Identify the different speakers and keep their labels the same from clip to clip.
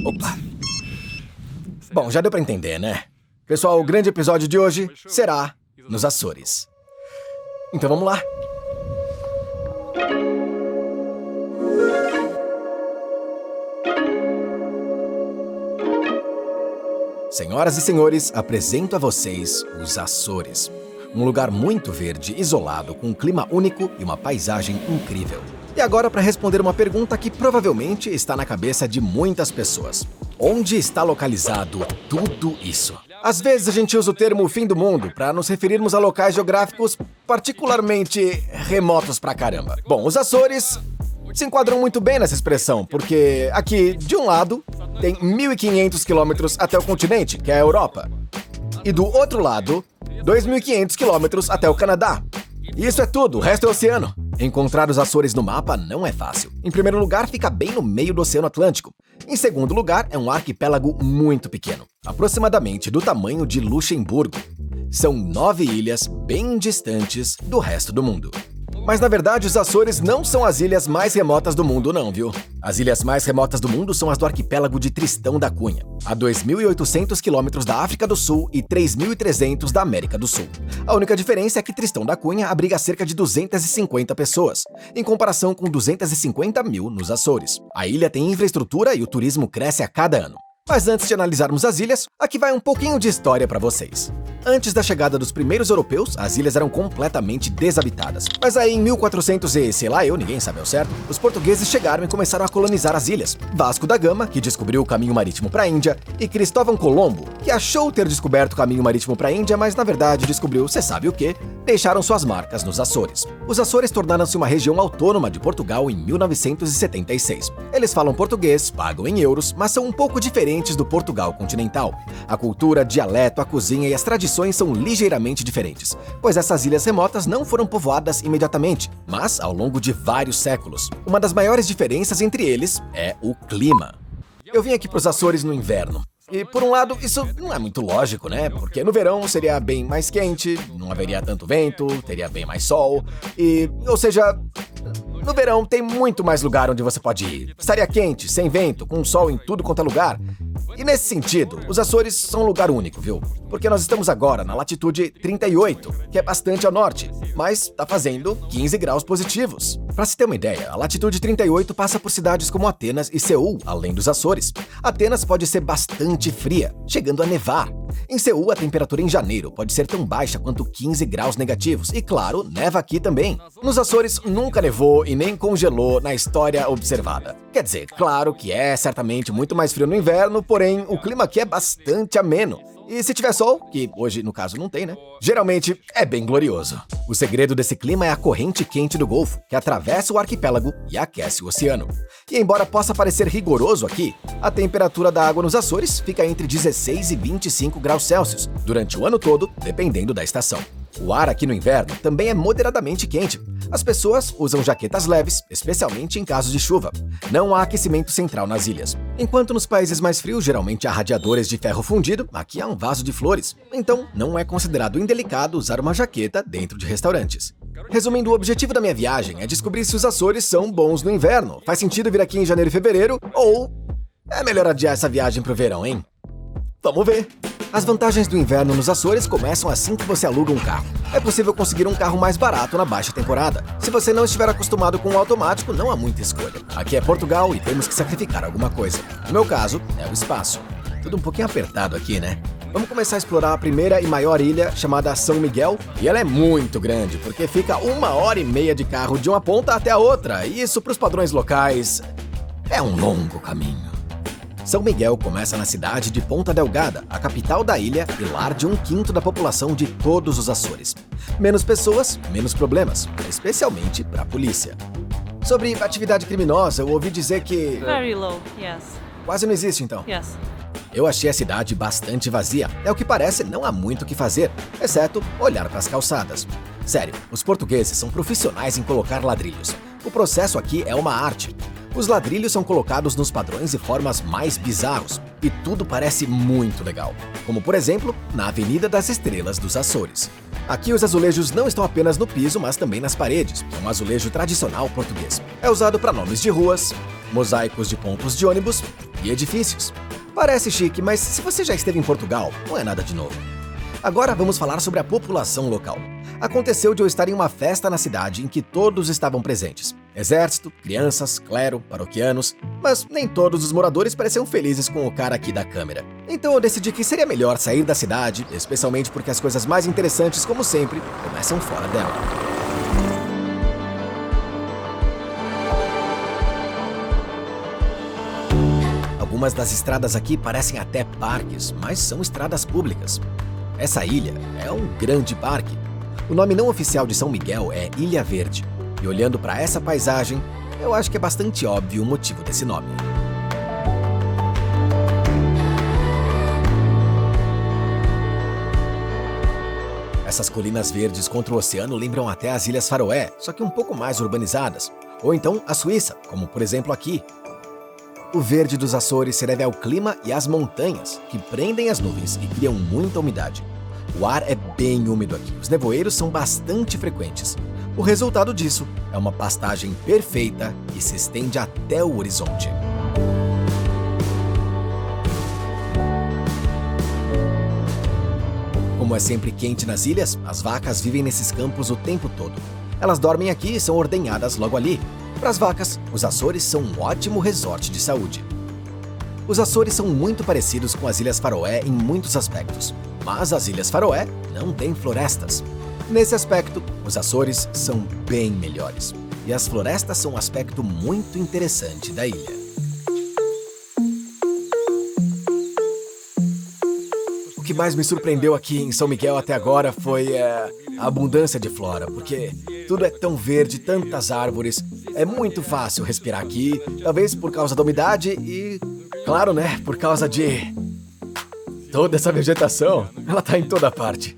Speaker 1: Opa. Bom, já deu pra entender, né? Pessoal, o grande episódio de hoje será nos Açores. Então vamos lá. Senhoras e senhores, apresento a vocês os Açores. Um lugar muito verde, isolado, com um clima único e uma paisagem incrível. E agora para responder uma pergunta que provavelmente está na cabeça de muitas pessoas. Onde está localizado tudo isso? Às vezes a gente usa o termo fim do mundo para nos referirmos a locais geográficos particularmente remotos pra caramba. Bom, os Açores se enquadram muito bem nessa expressão, porque aqui, de um lado, tem 1.500 quilômetros até o continente, que é a Europa. E do outro lado, 2.500 quilômetros até o Canadá. E isso é tudo, o resto é oceano. Encontrar os Açores no mapa não é fácil. Em primeiro lugar, fica bem no meio do Oceano Atlântico. Em segundo lugar, é um arquipélago muito pequeno, aproximadamente do tamanho de Luxemburgo. São 9 ilhas bem distantes do resto do mundo. Mas na verdade, os Açores não são as ilhas mais remotas do mundo não, viu? As ilhas mais remotas do mundo são as do arquipélago de Tristão da Cunha, a 2.800 quilômetros da África do Sul e 3.300 da América do Sul. A única diferença é que Tristão da Cunha abriga cerca de 250 pessoas, em comparação com 250 mil nos Açores. A ilha tem infraestrutura e o turismo cresce a cada ano. Mas antes de analisarmos as ilhas, aqui vai um pouquinho de história para vocês. Antes da chegada dos primeiros europeus, as ilhas eram completamente desabitadas. Mas aí em 1400 e sei lá ninguém sabe ao certo, os portugueses chegaram e começaram a colonizar as ilhas. Vasco da Gama, que descobriu o caminho marítimo para a Índia, e Cristóvão Colombo, que achou ter descoberto o caminho marítimo para a Índia, mas na verdade descobriu, cê sabe o quê, deixaram suas marcas nos Açores. Os Açores tornaram-se uma região autônoma de Portugal em 1976. Eles falam português, pagam em euros, mas são um pouco diferentes do Portugal continental. A cultura, dialeto, a cozinha e as tradições são ligeiramente diferentes, pois essas ilhas remotas não foram povoadas imediatamente, mas ao longo de vários séculos. Uma das maiores diferenças entre eles é o clima. Eu vim aqui para os Açores no inverno. E, por um lado, isso não é muito lógico, né? Porque no verão seria bem mais quente, não haveria tanto vento, teria bem mais sol, ou seja, no verão tem muito mais lugar onde você pode ir. Estaria quente, sem vento, com sol em tudo quanto é lugar. E nesse sentido, os Açores são um lugar único, viu? Porque nós estamos agora na latitude 38, que é bastante ao norte, mas tá fazendo 15 graus positivos. Pra se ter uma ideia, a latitude 38 passa por cidades como Atenas e Seul, além dos Açores. Atenas pode ser bastante fria, chegando a nevar. Em Seul, a temperatura em janeiro pode ser tão baixa quanto 15 graus negativos, e claro, neva aqui também. Nos Açores nunca nevou e nem congelou na história observada. Quer dizer, claro que é certamente muito mais frio no inverno, porém o clima aqui é bastante ameno. E se tiver sol, que hoje no caso não tem, né? Geralmente é bem glorioso. O segredo desse clima é a corrente quente do Golfo, que atravessa o arquipélago e aquece o oceano. E embora possa parecer rigoroso aqui, a temperatura da água nos Açores fica entre 16 e 25 graus Celsius durante o ano todo, dependendo da estação. O ar aqui no inverno também é moderadamente quente. As pessoas usam jaquetas leves, especialmente em casos de chuva. Não há aquecimento central nas ilhas. Enquanto nos países mais frios geralmente há radiadores de ferro fundido, aqui há um vaso de flores. Então, não é considerado indelicado usar uma jaqueta dentro de restaurantes. Resumindo, o objetivo da minha viagem é descobrir se os Açores são bons no inverno. Faz sentido vir aqui em janeiro e fevereiro, ou é melhor adiar essa viagem pro verão, hein? Vamos ver! As vantagens do inverno nos Açores começam assim que você aluga um carro. É possível conseguir um carro mais barato na baixa temporada. Se você não estiver acostumado com o automático, não há muita escolha. Aqui é Portugal e temos que sacrificar alguma coisa. No meu caso, é o espaço. Tudo um pouquinho apertado aqui, né? Vamos começar a explorar a primeira e maior ilha, chamada São Miguel. E ela é muito grande, porque fica 1h30 de carro de uma ponta até a outra. E isso, para os padrões locais, é um longo caminho. São Miguel começa na cidade de Ponta Delgada, a capital da ilha e lar de 1/5 da população de todos os Açores. Menos pessoas, menos problemas, especialmente para a polícia. Sobre atividade criminosa, eu ouvi dizer que...
Speaker 2: Very low, yes.
Speaker 1: Quase não existe, então.
Speaker 2: Yes.
Speaker 1: Eu achei a cidade bastante vazia. É o que parece, não há muito o que fazer, exceto olhar para as calçadas. Sério, os portugueses são profissionais em colocar ladrilhos. O processo aqui é uma arte. Os ladrilhos são colocados nos padrões e formas mais bizarros, e tudo parece muito legal. Como, por exemplo, na Avenida das Estrelas dos Açores. Aqui os azulejos não estão apenas no piso, mas também nas paredes. É um azulejo tradicional português. É usado para nomes de ruas, mosaicos de pontos de ônibus e edifícios. Parece chique, mas se você já esteve em Portugal, não é nada de novo. Agora vamos falar sobre a população local. Aconteceu de eu estar em uma festa na cidade em que todos estavam presentes. Exército, crianças, clero, paroquianos, mas nem todos os moradores pareciam felizes com o cara aqui da câmera. Então eu decidi que seria melhor sair da cidade, especialmente porque as coisas mais interessantes, como sempre, começam fora dela. Algumas das estradas aqui parecem até parques, mas são estradas públicas. Essa ilha é um grande parque. O nome não oficial de São Miguel é Ilha Verde. E olhando para essa paisagem, eu acho que é bastante óbvio o motivo desse nome. Essas colinas verdes contra o oceano lembram até as Ilhas Faroé, só que um pouco mais urbanizadas. Ou então a Suíça, como por exemplo aqui. O verde dos Açores se deve ao clima e às montanhas, que prendem as nuvens e criam muita umidade. O ar é bem úmido aqui, os nevoeiros são bastante frequentes. O resultado disso é uma pastagem perfeita que se estende até o horizonte. Como é sempre quente nas ilhas, as vacas vivem nesses campos o tempo todo. Elas dormem aqui e são ordenhadas logo ali. Para as vacas, os Açores são um ótimo resort de saúde. Os Açores são muito parecidos com as Ilhas Faroé em muitos aspectos, mas as Ilhas Faroé não têm florestas. Nesse aspecto, os Açores são bem melhores, e as florestas são um aspecto muito interessante da ilha. O que mais me surpreendeu aqui em São Miguel até agora foi a abundância de flora, porque tudo é tão verde, tantas árvores, é muito fácil respirar aqui, talvez por causa da umidade e, claro, né, por causa de toda essa vegetação, ela tá em toda parte.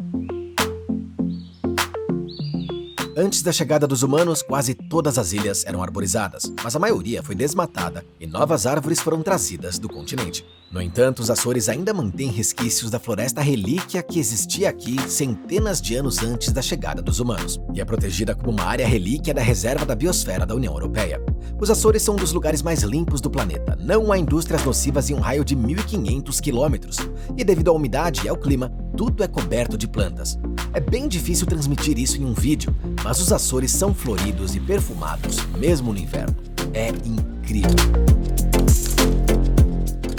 Speaker 1: Antes da chegada dos humanos, quase todas as ilhas eram arborizadas, mas a maioria foi desmatada e novas árvores foram trazidas do continente. No entanto, os Açores ainda mantêm resquícios da floresta relíquia que existia aqui centenas de anos antes da chegada dos humanos, e é protegida como uma área relíquia da Reserva da Biosfera da União Europeia. Os Açores são um dos lugares mais limpos do planeta, não há indústrias nocivas em um raio de 1.500 quilômetros, e devido à umidade e ao clima, tudo é coberto de plantas. É bem difícil transmitir isso em um vídeo, mas os Açores são floridos e perfumados, mesmo no inverno. É incrível.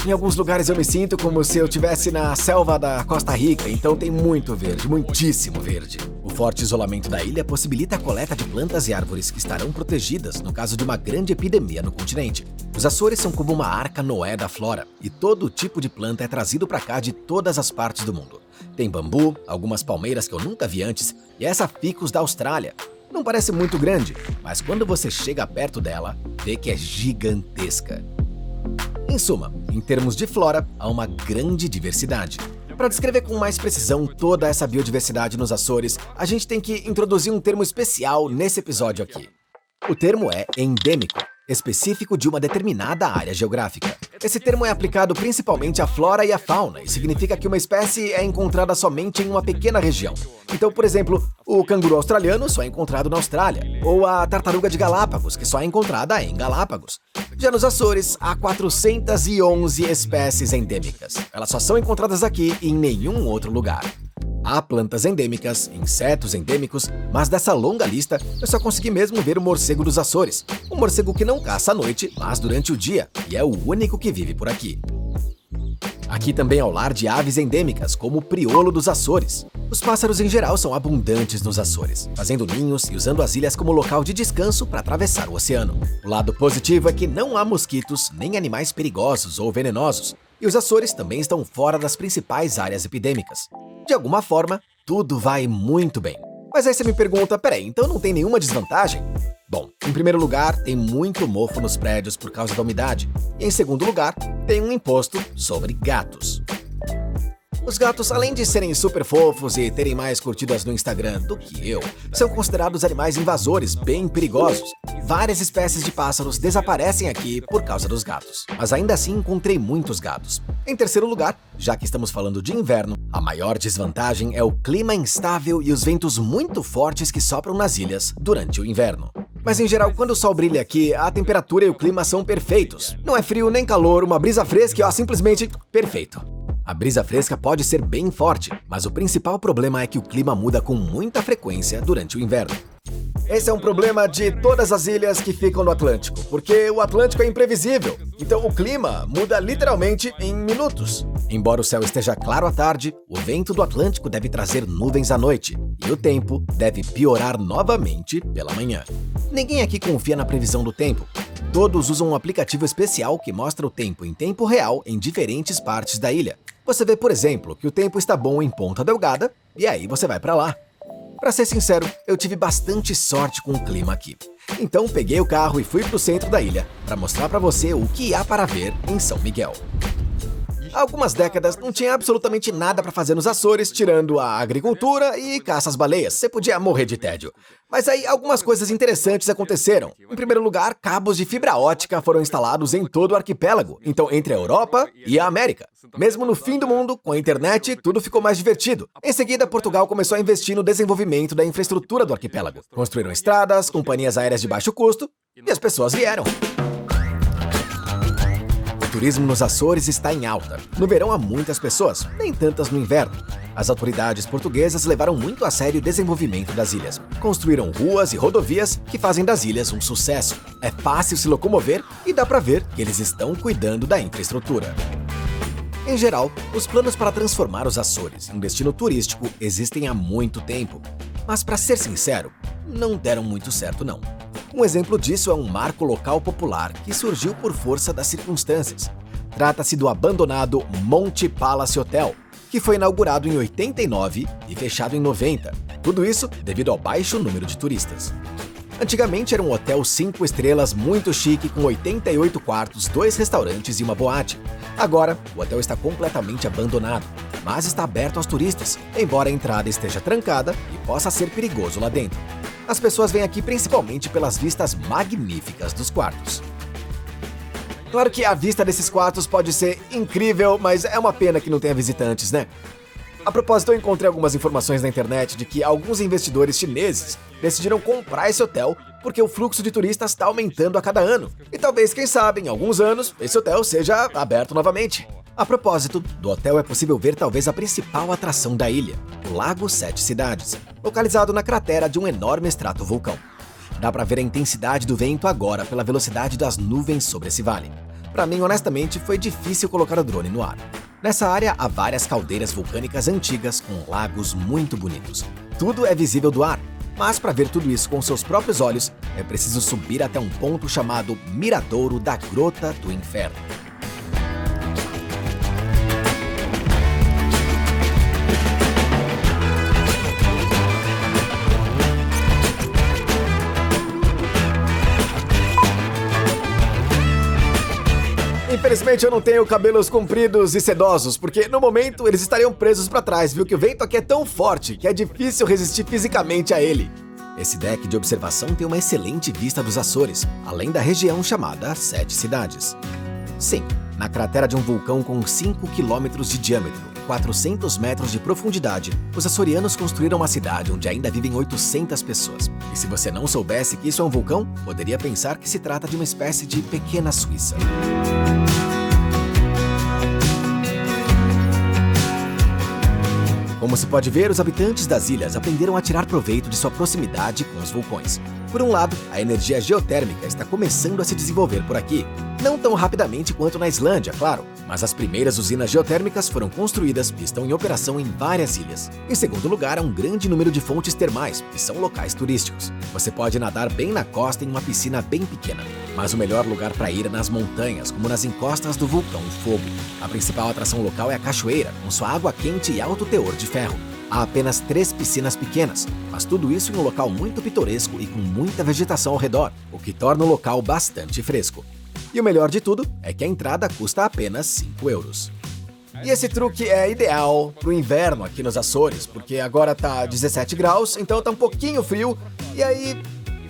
Speaker 1: Em alguns lugares eu me sinto como se eu estivesse na selva da Costa Rica, então tem muito verde, muitíssimo verde. O forte isolamento da ilha possibilita a coleta de plantas e árvores que estarão protegidas no caso de uma grande epidemia no continente. Os Açores são como uma arca Noé da flora, e todo tipo de planta é trazido para cá de todas as partes do mundo. Tem bambu, algumas palmeiras que eu nunca vi antes, e essa ficus da Austrália. Não parece muito grande, mas quando você chega perto dela, vê que é gigantesca. Em suma, em termos de flora, há uma grande diversidade. Para descrever com mais precisão toda essa biodiversidade nos Açores, a gente tem que introduzir um termo especial nesse episódio aqui. O termo é endêmico, específico de uma determinada área geográfica. Esse termo é aplicado principalmente à flora e à fauna e significa que uma espécie é encontrada somente em uma pequena região. Então, por exemplo, o canguru australiano só é encontrado na Austrália, ou a tartaruga de Galápagos, que só é encontrada em Galápagos. Já nos Açores, há 411 espécies endêmicas. Elas só são encontradas aqui e em nenhum outro lugar. Há plantas endêmicas, insetos endêmicos, mas dessa longa lista, eu só consegui mesmo ver o morcego dos Açores. Um morcego que não caça à noite, mas durante o dia, e é o único que vive por aqui. Aqui também é o lar de aves endêmicas, como o priolo dos Açores. Os pássaros em geral são abundantes nos Açores, fazendo ninhos e usando as ilhas como local de descanso para atravessar o oceano. O lado positivo é que não há mosquitos, nem animais perigosos ou venenosos, e os Açores também estão fora das principais áreas epidêmicas. De alguma forma, tudo vai muito bem. Mas aí você me pergunta, peraí, então não tem nenhuma desvantagem? Bom, em primeiro lugar, tem muito mofo nos prédios por causa da umidade. E em segundo lugar, tem um imposto sobre gatos. Os gatos, além de serem super fofos e terem mais curtidas no Instagram do que eu, são considerados animais invasores bem perigosos. Várias espécies de pássaros desaparecem aqui por causa dos gatos, mas ainda assim encontrei muitos gatos. Em terceiro lugar, já que estamos falando de inverno, a maior desvantagem é o clima instável e os ventos muito fortes que sopram nas ilhas durante o inverno. Mas em geral, quando o sol brilha aqui, a temperatura e o clima são perfeitos. Não é frio nem calor, uma brisa fresca e simplesmente perfeito. A brisa fresca pode ser bem forte, mas o principal problema é que o clima muda com muita frequência durante o inverno. Esse é um problema de todas as ilhas que ficam no Atlântico, porque o Atlântico é imprevisível, então o clima muda literalmente em minutos. Embora o céu esteja claro à tarde, o vento do Atlântico deve trazer nuvens à noite, e o tempo deve piorar novamente pela manhã. Ninguém aqui confia na previsão do tempo. Todos usam um aplicativo especial que mostra o tempo em tempo real em diferentes partes da ilha. Você vê, por exemplo, que o tempo está bom em Ponta Delgada, e aí você vai pra lá. Pra ser sincero, eu tive bastante sorte com o clima aqui. Então peguei o carro e fui pro centro da ilha para mostrar pra você o que há para ver em São Miguel. Há algumas décadas não tinha absolutamente nada para fazer nos Açores, tirando a agricultura e caça às baleias. Você podia morrer de tédio. Mas aí algumas coisas interessantes aconteceram. Em primeiro lugar, cabos de fibra ótica foram instalados em todo o arquipélago, então entre a Europa e a América. Mesmo no fim do mundo, com a internet, tudo ficou mais divertido. Em seguida, Portugal começou a investir no desenvolvimento da infraestrutura do arquipélago. Construíram estradas, companhias aéreas de baixo custo, e as pessoas vieram. O turismo nos Açores está em alta. No verão há muitas pessoas, nem tantas no inverno. As autoridades portuguesas levaram muito a sério o desenvolvimento das ilhas. Construíram ruas e rodovias que fazem das ilhas um sucesso. É fácil se locomover e dá para ver que eles estão cuidando da infraestrutura. Em geral, os planos para transformar os Açores em um destino turístico existem há muito tempo. Mas, para ser sincero, não deram muito certo não. Um exemplo disso é um marco local popular que surgiu por força das circunstâncias. Trata-se do abandonado Monte Palace Hotel, que foi inaugurado em 89 e fechado em 90. Tudo isso devido ao baixo número de turistas. Antigamente era um hotel 5 estrelas muito chique com 88 quartos, 2 restaurantes e uma boate. Agora, o hotel está completamente abandonado, mas está aberto aos turistas, embora a entrada esteja trancada e possa ser perigoso lá dentro. As pessoas vêm aqui principalmente pelas vistas magníficas dos quartos. Claro que a vista desses quartos pode ser incrível, mas é uma pena que não tenha visitantes, né? A propósito, eu encontrei algumas informações na internet de que alguns investidores chineses decidiram comprar esse hotel porque o fluxo de turistas está aumentando a cada ano. E talvez, quem sabe, em alguns anos, esse hotel seja aberto novamente. A propósito, do hotel é possível ver talvez a principal atração da ilha, o Lago Sete Cidades, localizado na cratera de um enorme estratovulcão. Dá para ver a intensidade do vento agora pela velocidade das nuvens sobre esse vale. Para mim, honestamente, foi difícil colocar o drone no ar. Nessa área há várias caldeiras vulcânicas antigas com lagos muito bonitos. Tudo é visível do ar, mas para ver tudo isso com seus próprios olhos, é preciso subir até um ponto chamado Miradouro da Grota do Inferno. Infelizmente eu não tenho cabelos compridos e sedosos, porque no momento eles estariam presos para trás, viu que o vento aqui é tão forte que é difícil resistir fisicamente a ele. Esse deck de observação tem uma excelente vista dos Açores, além da região chamada Sete Cidades. Sim, na cratera de um vulcão com 5 quilômetros de diâmetro e 400 metros de profundidade, os açorianos construíram uma cidade onde ainda vivem 800 pessoas. E se você não soubesse que isso é um vulcão, poderia pensar que se trata de uma espécie de pequena Suíça. Como se pode ver, os habitantes das ilhas aprenderam a tirar proveito de sua proximidade com os vulcões. Por um lado, a energia geotérmica está começando a se desenvolver por aqui. Não tão rapidamente quanto na Islândia, claro, mas as primeiras usinas geotérmicas foram construídas e estão em operação em várias ilhas. Em segundo lugar, há um grande número de fontes termais, que são locais turísticos. Você pode nadar bem na costa em uma piscina bem pequena, mas o melhor lugar para ir é nas montanhas, como nas encostas do vulcão Fogo. A principal atração local é a cachoeira, com sua água quente e alto teor de ferro. Há apenas 3 piscinas pequenas, mas tudo isso em um local muito pitoresco e com muita vegetação ao redor, o que torna o local bastante fresco. E o melhor de tudo é que a entrada custa apenas 5 euros. E esse truque é ideal pro inverno aqui nos Açores, porque agora tá 17 graus, então tá um pouquinho frio, e aí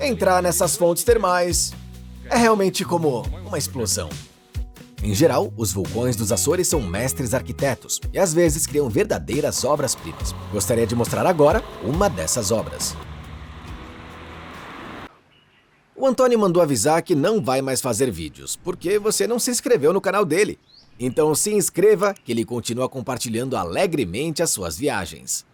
Speaker 1: entrar nessas fontes termais é realmente como uma explosão. Em geral, os vulcões dos Açores são mestres arquitetos e às vezes criam verdadeiras obras-primas. Gostaria de mostrar agora uma dessas obras. O Antônio mandou avisar que não vai mais fazer vídeos, porque você não se inscreveu no canal dele. Então se inscreva, que ele continua compartilhando alegremente as suas viagens.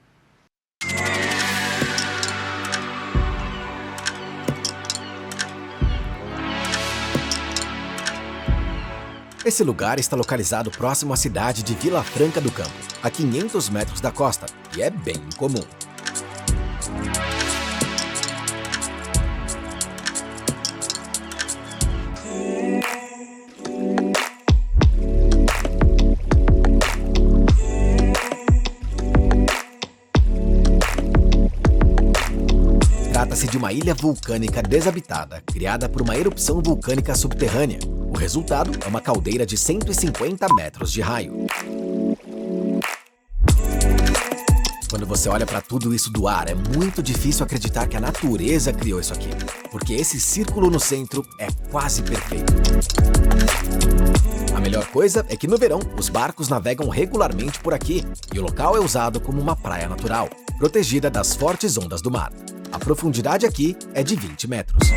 Speaker 1: Esse lugar está localizado próximo à cidade de Vila Franca do Campo, a 500 metros da costa, e é bem comum. Trata-se de uma ilha vulcânica desabitada, criada por uma erupção vulcânica subterrânea. O resultado é uma caldeira de 150 metros de raio. Quando você olha para tudo isso do ar, é muito difícil acreditar que a natureza criou isso aqui, porque esse círculo no centro é quase perfeito. A melhor coisa é que no verão, os barcos navegam regularmente por aqui, e o local é usado como uma praia natural, protegida das fortes ondas do mar. A profundidade aqui é de 20 metros.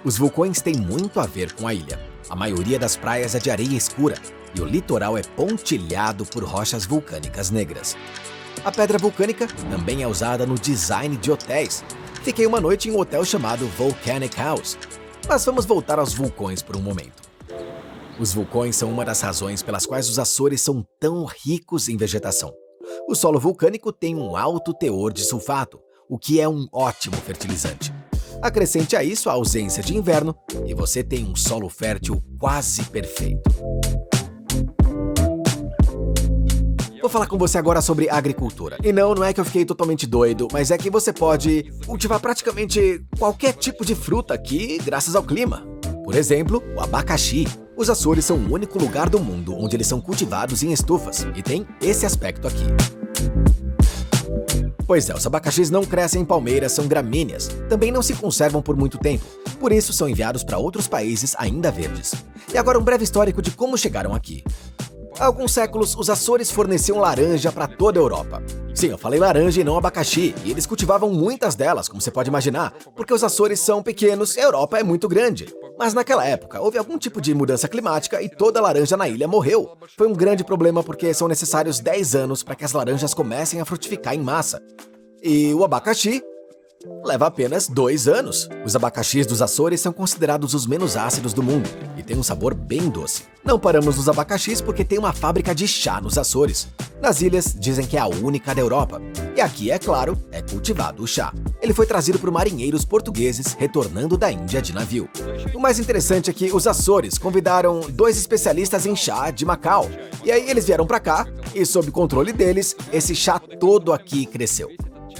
Speaker 1: Os vulcões têm muito a ver com a ilha. A maioria das praias é de areia escura e o litoral é pontilhado por rochas vulcânicas negras. A pedra vulcânica também é usada no design de hotéis. Fiquei uma noite em um hotel chamado Volcanic House. Mas vamos voltar aos vulcões por um momento. Os vulcões são uma das razões pelas quais os Açores são tão ricos em vegetação. O solo vulcânico tem um alto teor de sulfato, o que é um ótimo fertilizante. Acrescente a isso a ausência de inverno e você tem um solo fértil quase perfeito. Vou falar com você agora sobre agricultura. E não é que eu fiquei totalmente doido, mas é que você pode cultivar praticamente qualquer tipo de fruta aqui graças ao clima. Por exemplo, o abacaxi. Os Açores são o único lugar do mundo onde eles são cultivados em estufas, e tem esse aspecto aqui. Pois é, os abacaxis não crescem em palmeiras, são gramíneas. Também não se conservam por muito tempo, por isso são enviados para outros países ainda verdes. E agora um breve histórico de como chegaram aqui. Há alguns séculos, os Açores forneciam laranja para toda a Europa. Sim, eu falei laranja e não abacaxi, e eles cultivavam muitas delas, como você pode imaginar, porque os Açores são pequenos e a Europa é muito grande. Mas naquela época, houve algum tipo de mudança climática e toda a laranja na ilha morreu. Foi um grande problema porque são necessários 10 anos para que as laranjas comecem a frutificar em massa. E o abacaxi leva apenas 2 anos. Os abacaxis dos Açores são considerados os menos ácidos do mundo e têm um sabor bem doce. Não paramos nos abacaxis porque tem uma fábrica de chá nos Açores. Nas ilhas, dizem que é a única da Europa. E aqui, é claro, é cultivado o chá. Ele foi trazido por marinheiros portugueses retornando da Índia de navio. O mais interessante é que os Açores convidaram 2 especialistas em chá de Macau. E aí eles vieram para cá e, sob controle deles, esse chá todo aqui cresceu.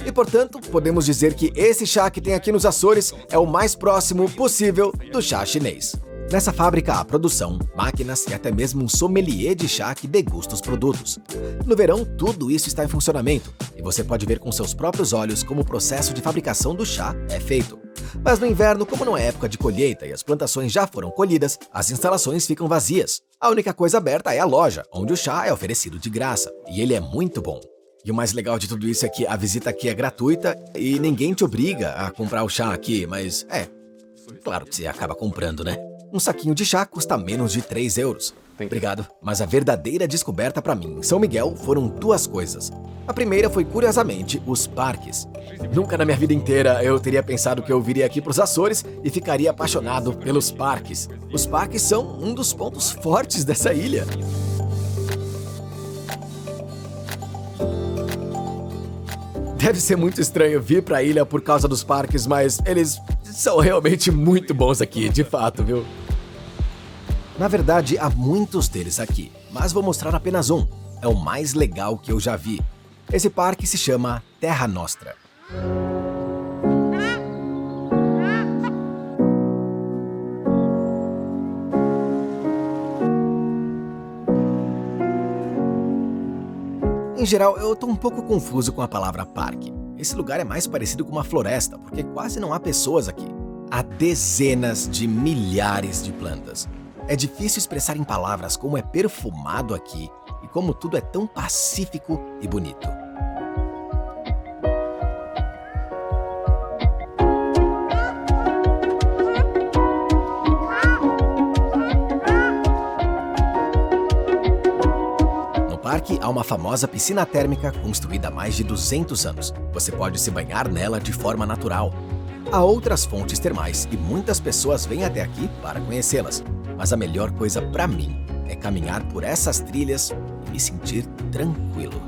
Speaker 1: E, portanto, podemos dizer que esse chá que tem aqui nos Açores é o mais próximo possível do chá chinês. Nessa fábrica há produção, máquinas e até mesmo um sommelier de chá que degusta os produtos. No verão, tudo isso está em funcionamento e você pode ver com seus próprios olhos como o processo de fabricação do chá é feito. Mas no inverno, como não é época de colheita e as plantações já foram colhidas, as instalações ficam vazias. A única coisa aberta é a loja, onde o chá é oferecido de graça, e ele é muito bom. E o mais legal de tudo isso é que a visita aqui é gratuita e ninguém te obriga a comprar o chá aqui, mas claro que você acaba comprando, né? Um saquinho de chá custa menos de 3 euros. Obrigado, mas a verdadeira descoberta para mim em São Miguel foram 2 coisas. A primeira foi, curiosamente, os parques. Nunca na minha vida inteira eu teria pensado que eu viria aqui para os Açores e ficaria apaixonado pelos parques. Os parques são um dos pontos fortes dessa ilha. Deve ser muito estranho vir pra ilha por causa dos parques, mas eles são realmente muito bons aqui, de fato, viu? Na verdade, há muitos deles aqui, mas vou mostrar apenas um. É o mais legal que eu já vi. Esse parque se chama Terra Nostra. Em geral, eu tô um pouco confuso com a palavra parque. Esse lugar é mais parecido com uma floresta, porque quase não há pessoas aqui. Há dezenas de milhares de plantas. É difícil expressar em palavras como é perfumado aqui e como tudo é tão pacífico e bonito. No parque há uma famosa piscina térmica construída há mais de 200 anos. Você pode se banhar nela de forma natural. Há outras fontes termais e muitas pessoas vêm até aqui para conhecê-las. Mas a melhor coisa para mim é caminhar por essas trilhas e me sentir tranquilo.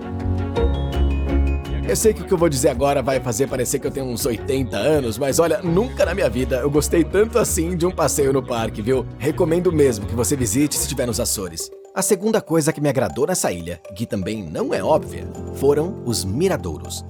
Speaker 1: Eu sei que o que eu vou dizer agora vai fazer parecer que eu tenho uns 80 anos, mas olha, nunca na minha vida eu gostei tanto assim de um passeio no parque, viu? Recomendo mesmo que você visite se estiver nos Açores. A segunda coisa que me agradou nessa ilha, que também não é óbvia, foram os miradouros.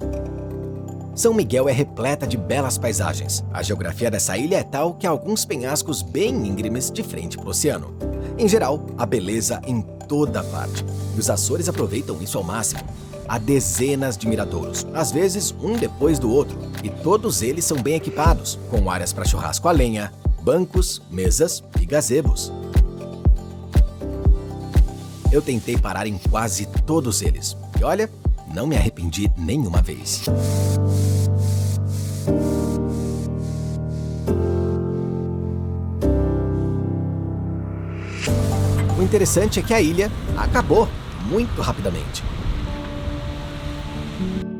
Speaker 1: São Miguel é repleta de belas paisagens. A geografia dessa ilha é tal que há alguns penhascos bem íngremes de frente para o oceano. Em geral, há beleza em toda parte. E os Açores aproveitam isso ao máximo. Há dezenas de miradouros, às vezes um depois do outro, e todos eles são bem equipados, com áreas para churrasco a lenha, bancos, mesas e gazebos. Eu tentei parar em quase todos eles, e olha, não me arrependi nenhuma vez. O interessante é que a ilha acabou muito rapidamente.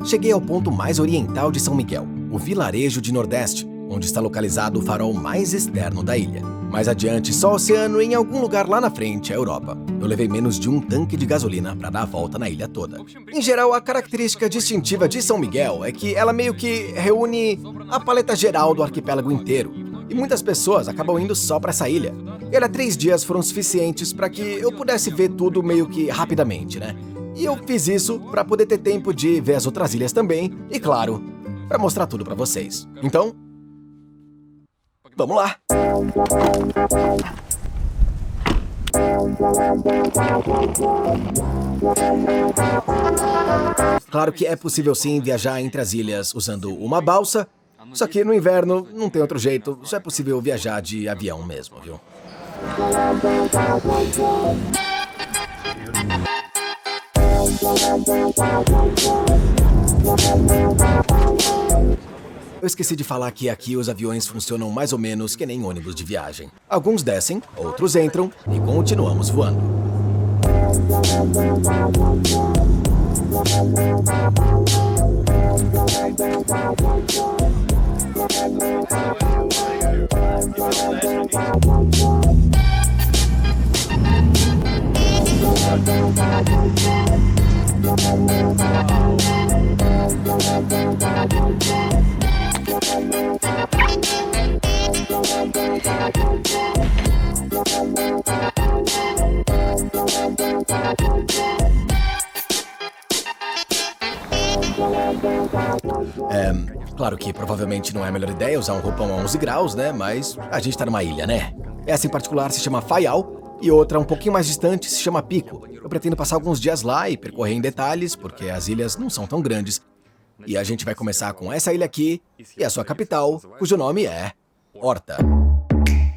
Speaker 1: Cheguei ao ponto mais oriental de São Miguel, o vilarejo de Nordeste, onde está localizado o farol mais externo da ilha. Mais adiante, só o oceano e em algum lugar lá na frente, a Europa. Eu levei menos de um tanque de gasolina para dar a volta na ilha toda. Em geral, a característica distintiva de São Miguel é que ela meio que reúne a paleta geral do arquipélago inteiro. E muitas pessoas acabam indo só para essa ilha. E olha, 3 dias foram suficientes para que eu pudesse ver tudo meio que rapidamente, né? E eu fiz isso para poder ter tempo de ver as outras ilhas também, e claro, para mostrar tudo para vocês. Então, vamos lá! Claro que é possível sim viajar entre as ilhas usando uma balsa, só que no inverno não tem outro jeito, só é possível viajar de avião mesmo, viu? Eu esqueci de falar que aqui os aviões funcionam mais ou menos que nem ônibus de viagem. Alguns descem, outros entram e continuamos voando. Claro que provavelmente não é a melhor ideia usar um roupão a 11 graus, né? Mas a gente tá numa ilha, né? Essa em particular se chama Faial e outra um pouquinho mais distante se chama Pico. Eu pretendo passar alguns dias lá e percorrer em detalhes, porque as ilhas não são tão grandes. E a gente vai começar com essa ilha aqui e a sua capital, cujo nome é Horta.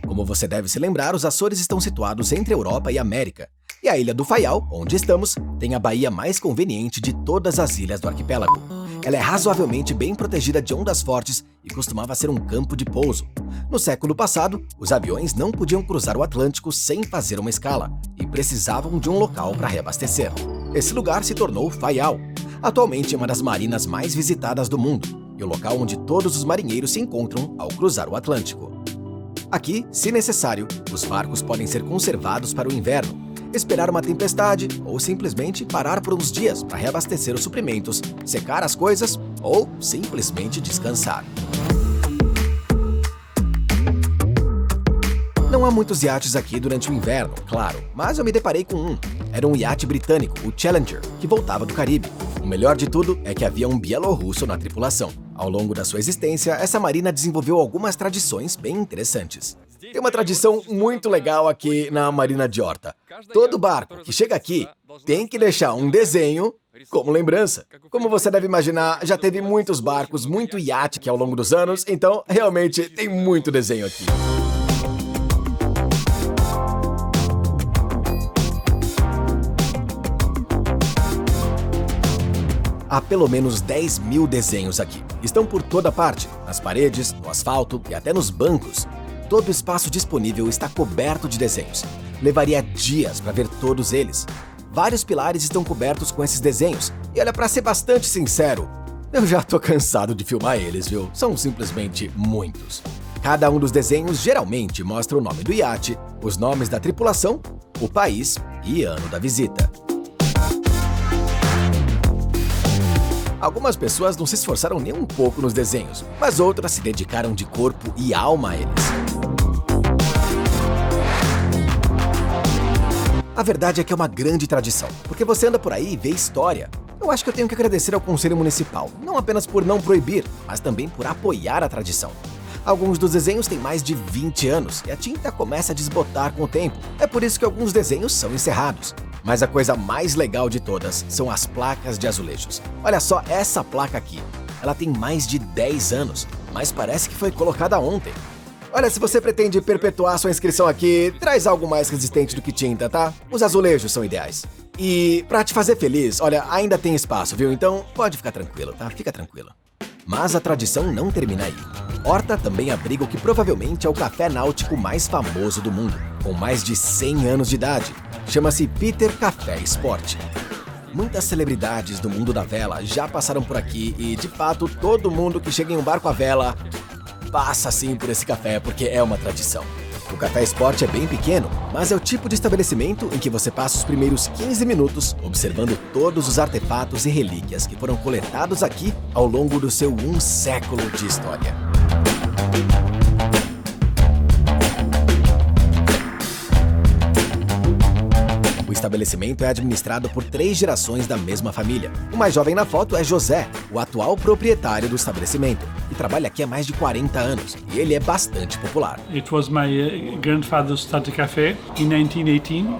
Speaker 1: Como você deve se lembrar, os Açores estão situados entre a Europa e a América. E a ilha do Faial, onde estamos, tem a baía mais conveniente de todas as ilhas do arquipélago. Ela é razoavelmente bem protegida de ondas fortes e costumava ser um campo de pouso. No século passado, os aviões não podiam cruzar o Atlântico sem fazer uma escala e precisavam de um local para reabastecer. Esse lugar se tornou Faial. Atualmente é uma das marinas mais visitadas do mundo e o local onde todos os marinheiros se encontram ao cruzar o Atlântico. Aqui, se necessário, os barcos podem ser conservados para o inverno, esperar uma tempestade ou simplesmente parar por uns dias para reabastecer os suprimentos, secar as coisas ou simplesmente descansar. Não há muitos iates aqui durante o inverno, claro, mas eu me deparei com um. Era um iate britânico, o Challenger, que voltava do Caribe. O melhor de tudo é que havia um bielorrusso na tripulação. Ao longo da sua existência, essa marina desenvolveu algumas tradições bem interessantes. Tem uma tradição muito legal aqui na Marina de Horta. Todo barco que chega aqui tem que deixar um desenho Como lembrança. Como você deve imaginar, já teve muitos barcos, muito iate aqui ao longo dos anos, então realmente tem muito desenho aqui. Há pelo menos 10 mil desenhos aqui. Estão por toda parte, nas paredes, no asfalto e até nos bancos. Todo o espaço disponível está coberto de desenhos. Levaria dias para ver todos eles. Vários pilares estão cobertos com esses desenhos. E olha, para ser bastante sincero, eu já tô cansado de filmar eles, viu? São simplesmente muitos. Cada um dos desenhos geralmente mostra o nome do iate, os nomes da tripulação, o país e ano da visita. Algumas pessoas não se esforçaram nem um pouco nos desenhos, mas outras se dedicaram de corpo e alma a eles. A verdade é que é uma grande tradição, porque você anda por aí e vê história. Eu acho que eu tenho que agradecer ao Conselho Municipal, não apenas por não proibir, mas também por apoiar a tradição. Alguns dos desenhos têm mais de 20 anos e a tinta começa a desbotar com o tempo. É por isso que alguns desenhos são encerrados. Mas a coisa mais legal de todas são as placas de azulejos. Olha só essa placa aqui. Ela tem mais de 10 anos, mas parece que foi colocada ontem. Olha, se você pretende perpetuar sua inscrição aqui, traz algo mais resistente do que tinta, tá? Os azulejos são ideais. E pra te fazer feliz, olha, ainda tem espaço, viu? Então pode ficar tranquilo, tá? Fica tranquilo. Mas a tradição não termina aí. Horta também abriga o que provavelmente é o café náutico mais famoso do mundo, com mais de 100 anos de idade. Chama-se Peter Café Sport. Muitas celebridades do mundo da vela já passaram por aqui e, de fato, todo mundo que chega em um barco à vela passa sim por esse café porque é uma tradição. O Café Sport é bem pequeno, mas é o tipo de estabelecimento em que você passa os primeiros 15 minutos observando todos os artefatos e relíquias que foram coletados aqui ao longo do seu 1 século de história. O estabelecimento é administrado por 3 gerações da mesma família. O mais jovem na foto é José, o atual proprietário do estabelecimento, que trabalha aqui há mais de 40 anos, e ele é bastante popular.
Speaker 2: It was my grandfather started a café in 1918,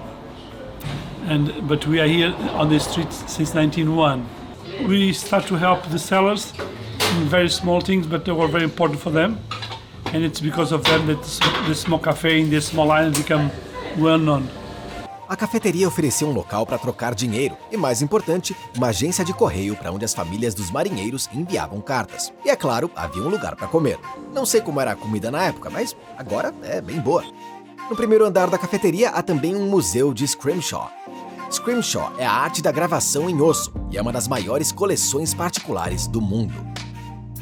Speaker 2: but we are here on the street since 1901. We start to help the sellers in very small things, but they were very important for them, and it's because of them that the small café in this small island become well known.
Speaker 1: A cafeteria oferecia um local para trocar dinheiro e, mais importante, uma agência de correio para onde as famílias dos marinheiros enviavam cartas. E, é claro, havia um lugar para comer. Não sei como era a comida na época, mas agora é bem boa. No primeiro andar da cafeteria há também um museu de Scrimshaw. Scrimshaw é a arte da gravação em osso e é uma das maiores coleções particulares do mundo.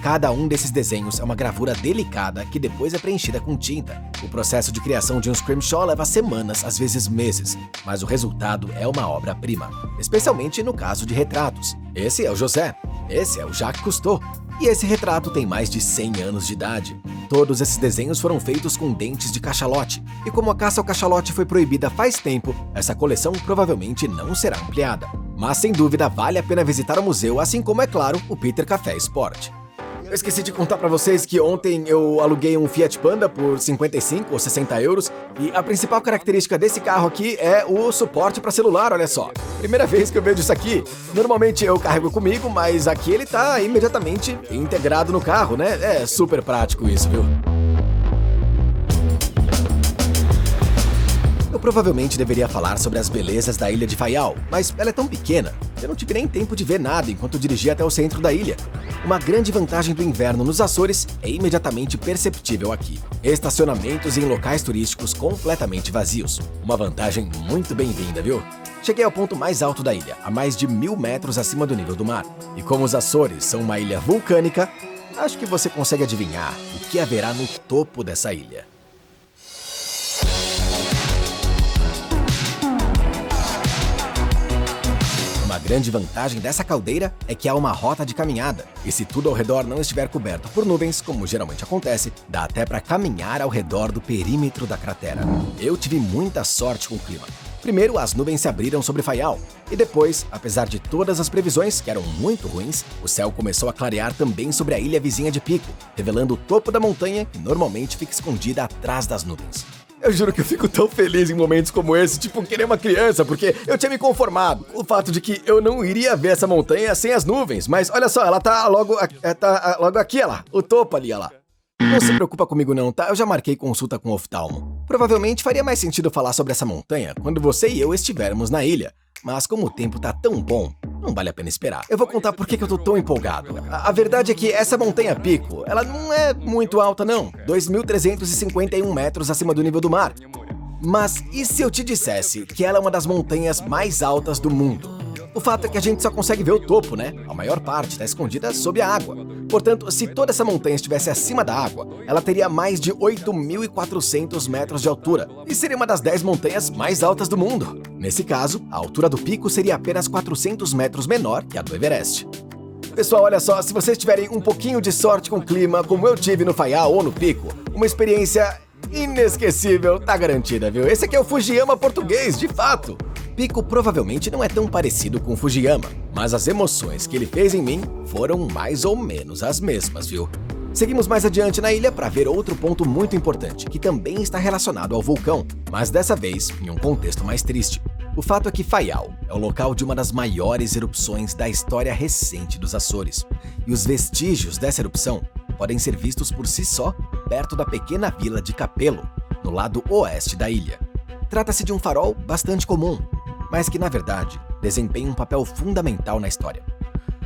Speaker 1: Cada um desses desenhos é uma gravura delicada que depois é preenchida com tinta. O processo de criação de um Scrimshaw leva semanas, às vezes meses, mas o resultado é uma obra-prima, especialmente no caso de retratos. Esse é o José, esse é o Jacques Cousteau, e esse retrato tem mais de 100 anos de idade. Todos esses desenhos foram feitos com dentes de cachalote, e como a caça ao cachalote foi proibida faz tempo, essa coleção provavelmente não será ampliada. Mas sem dúvida vale a pena visitar o museu, assim como, é claro, o Peter Café Sport. Eu esqueci de contar pra vocês que ontem eu aluguei um Fiat Panda por 55 ou 60 euros e a principal característica desse carro aqui é o suporte pra celular, olha só. Primeira vez que eu vejo isso aqui. Normalmente eu carrego comigo, mas aqui ele tá imediatamente integrado no carro, né? É super prático isso, viu? Eu provavelmente deveria falar sobre as belezas da ilha de Faial, mas ela é tão pequena que eu não tive nem tempo de ver nada enquanto dirigia até o centro da ilha. Uma grande vantagem do inverno nos Açores é imediatamente perceptível aqui. Estacionamentos em locais turísticos completamente vazios. Uma vantagem muito bem-vinda, viu? Cheguei ao ponto mais alto da ilha, a mais de 1000 metros acima do nível do mar. E como os Açores são uma ilha vulcânica, acho que você consegue adivinhar o que haverá no topo dessa ilha. Uma grande vantagem dessa caldeira é que há uma rota de caminhada, e se tudo ao redor não estiver coberto por nuvens, como geralmente acontece, dá até para caminhar ao redor do perímetro da cratera. Eu tive muita sorte com o clima. Primeiro, as nuvens se abriram sobre Faial, e depois, apesar de todas as previsões, que eram muito ruins, o céu começou a clarear também sobre a ilha vizinha de Pico, revelando o topo da montanha que normalmente fica escondida atrás das nuvens. Eu juro que eu fico tão feliz em momentos como esse, tipo, que nem uma criança, porque eu tinha me conformado com o fato de que eu não iria ver essa montanha sem as nuvens. Mas olha só, ela tá logo aqui, olha lá, o topo ali, olha lá. Não se preocupa comigo não, tá? Eu já marquei consulta com o oftalmo. Provavelmente faria mais sentido falar sobre essa montanha quando você e eu estivermos na ilha. Mas como o tempo tá tão bom, não vale a pena esperar. Eu vou contar por que eu tô tão empolgado. A verdade é que essa montanha Pico, ela não é muito alta não. 2.351 metros acima do nível do mar. Mas e se eu te dissesse que ela é uma das montanhas mais altas do mundo? O fato é que a gente só consegue ver o topo, né? A maior parte está escondida sob a água. Portanto, se toda essa montanha estivesse acima da água, ela teria mais de 8.400 metros de altura e seria uma das 10 montanhas mais altas do mundo. Nesse caso, a altura do pico seria apenas 400 metros menor que a do Everest. Pessoal, olha só, se vocês tiverem um pouquinho de sorte com o clima, como eu tive no Faial ou no Pico, uma experiência inesquecível tá garantida, viu? Esse aqui é o Fujiyama português, de fato. Pico provavelmente não é tão parecido com Fujiyama, mas as emoções que ele fez em mim foram mais ou menos as mesmas, viu? Seguimos mais adiante na ilha para ver outro ponto muito importante, que também está relacionado ao vulcão, mas dessa vez em um contexto mais triste. O fato é que Faial é o local de uma das maiores erupções da história recente dos Açores, e os vestígios dessa erupção podem ser vistos por si só perto da pequena vila de Capelo, no lado oeste da ilha. Trata-se de um farol bastante comum, mas que, na verdade, desempenha um papel fundamental na história.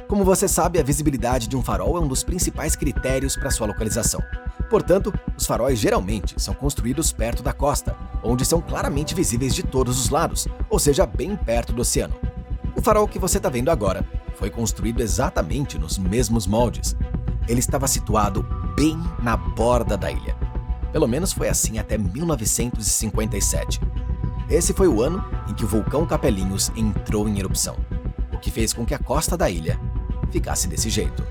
Speaker 1: Como você sabe, a visibilidade de um farol é um dos principais critérios para sua localização. Portanto, os faróis geralmente são construídos perto da costa, onde são claramente visíveis de todos os lados, ou seja, bem perto do oceano. O farol que você está vendo agora foi construído exatamente nos mesmos moldes. Ele estava situado bem na borda da ilha. Pelo menos foi assim até 1957. Esse foi o ano em que o vulcão Capelinhos entrou em erupção, o que fez com que a costa da ilha ficasse desse jeito.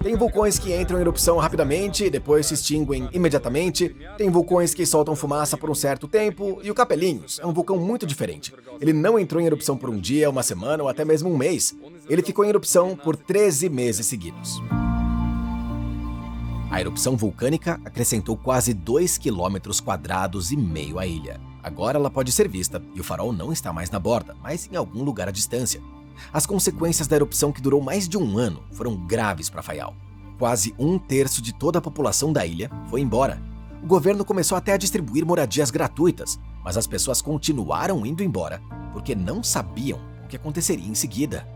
Speaker 1: Tem vulcões que entram em erupção rapidamente e depois se extinguem imediatamente. Tem vulcões que soltam fumaça por um certo tempo. E o Capelinhos é um vulcão muito diferente. Ele não entrou em erupção por um dia, uma semana ou até mesmo um mês. Ele ficou em erupção por 13 meses seguidos. A erupção vulcânica acrescentou quase 2,5 km² à ilha. Agora ela pode ser vista e o farol não está mais na borda, mas em algum lugar à distância. As consequências da erupção, que durou mais de um ano, foram graves para Faial. Quase 1/3 de toda a população da ilha foi embora. O governo começou até a distribuir moradias gratuitas, mas as pessoas continuaram indo embora porque não sabiam o que aconteceria em seguida.